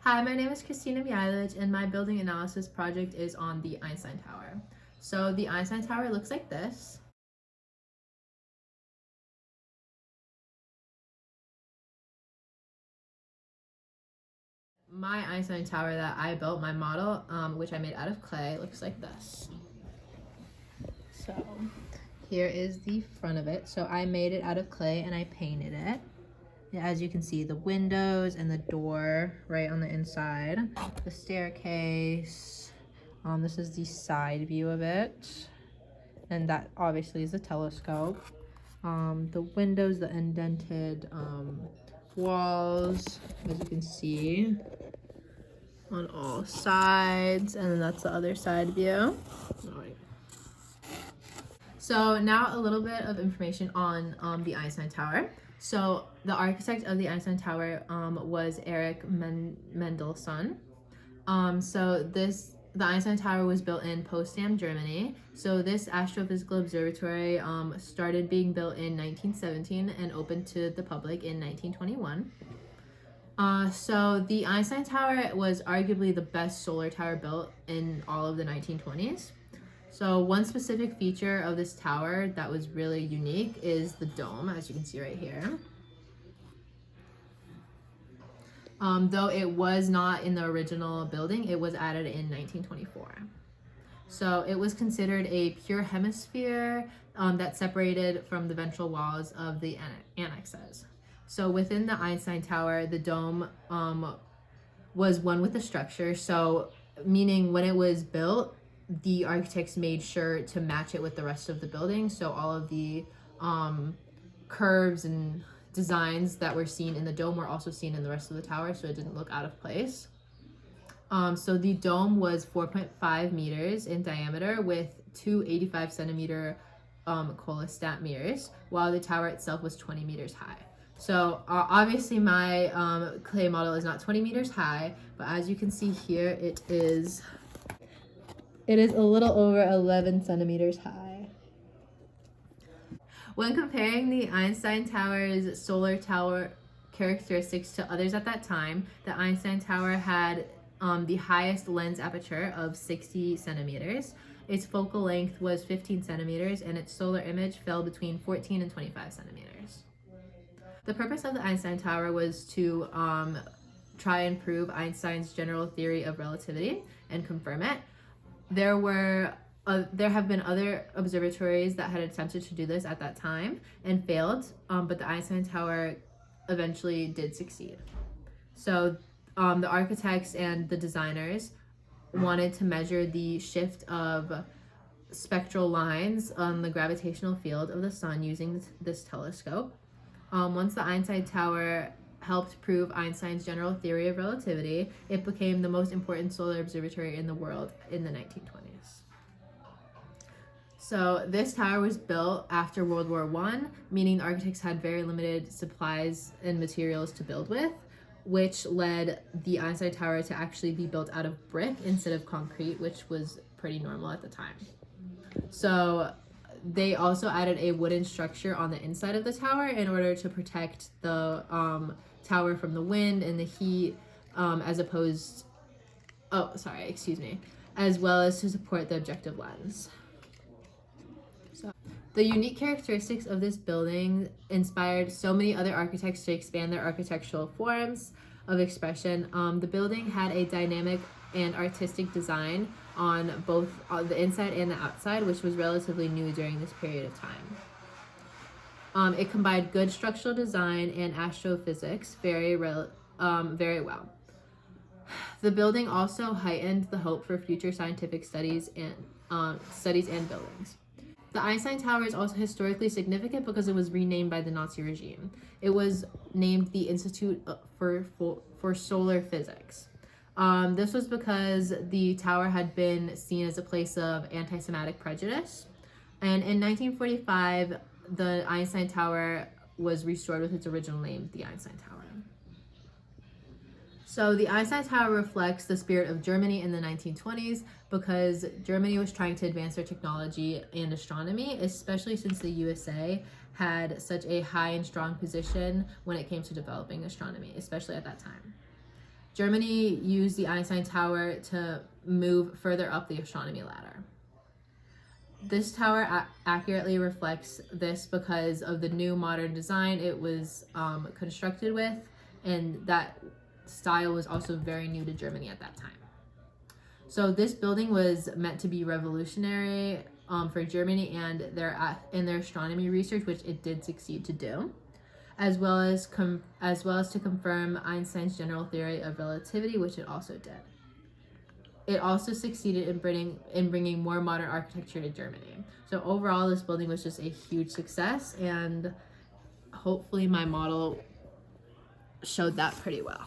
Hi, my name is Christina Mihailich, and my building analysis project is on the Einstein Tower. So the Einstein Tower looks like this. My Einstein Tower that I built, my model, which I made out of clay, looks like this. So here is the front of it. So I made it out of clay and I painted it. As you can see, the windows and the door right on the inside, the staircase. This is the side view of it, and that obviously is a telescope. The windows, the indented walls, as you can see, on all sides, and then that's the other side view. So now a little bit of information on the Einstein Tower. So the architect of the Einstein Tower was Erich Mendelsohn. The Einstein Tower was built in Potsdam, Germany. So this astrophysical observatory started being built in 1917 and opened to the public in 1921. So the Einstein Tower was arguably the best solar tower built in all of the 1920s. So one specific feature of this tower that was really unique is the dome, as you can see right here. Though it was not in the original building, it was added in 1924. So it was considered a pure hemisphere that separated from the ventral walls of the annexes. So within the Einstein Tower, the dome was one with the structure. So meaning when it was built, the architects made sure to match it with the rest of the building. So all of the curves and designs that were seen in the dome were also seen in the rest of the tower, so it didn't look out of place. So the dome was 4.5 meters in diameter with two 85 centimeter Colostat mirrors, while the tower itself was 20 meters high. So obviously my clay model is not 20 meters high, but as you can see here, it is a little over 11 centimeters high. When comparing the Einstein Tower's solar tower characteristics to others at that time, the Einstein Tower had the highest lens aperture of 60 centimeters. Its focal length was 15 centimeters, and its solar image fell between 14 and 25 centimeters. The purpose of the Einstein Tower was to try and prove Einstein's general theory of relativity and confirm it. There have been other observatories that had attempted to do this at that time and failed, but the Einstein Tower eventually did succeed. So the architects and the designers wanted to measure the shift of spectral lines on the gravitational field of the sun using this telescope. Once the Einstein Tower helped prove Einstein's general theory of relativity, it became the most important solar observatory in the world in the 1920s. So this tower was built after World War I, meaning the architects had very limited supplies and materials to build with, which led the Einstein Tower to actually be built out of brick instead of concrete, which was pretty normal at the time. So they also added a wooden structure on the inside of the tower in order to protect the tower from the wind and the heat, as well as to support the objective lens. So the unique characteristics of this building inspired so many other architects to expand their architectural forms of expression. The building had a dynamic and artistic design on both the inside and the outside, which was relatively new during this period of time. It combined good structural design and astrophysics very well. The building also heightened the hope for future scientific studies and buildings. The Einstein Tower is also historically significant because it was renamed by the Nazi regime. It was named the Institute for Solar Physics. This was because the tower had been seen as a place of anti-Semitic prejudice. And in 1945, the Einstein Tower was restored with its original name, the Einstein Tower. So the Einstein Tower reflects the spirit of Germany in the 1920s because Germany was trying to advance their technology and astronomy, especially since the USA had such a high and strong position when it came to developing astronomy, especially at that time. Germany used the Einstein Tower to move further up the astronomy ladder. This tower accurately reflects this because of the new modern design it was constructed with, and that style was also very new to Germany at that time. So this building was meant to be revolutionary for Germany and their astronomy research, which it did succeed to do, as well as to confirm Einstein's general theory of relativity, which it also did. It also succeeded in bringing more modern architecture to Germany. So overall, this building was just a huge success, and hopefully my model showed that pretty well.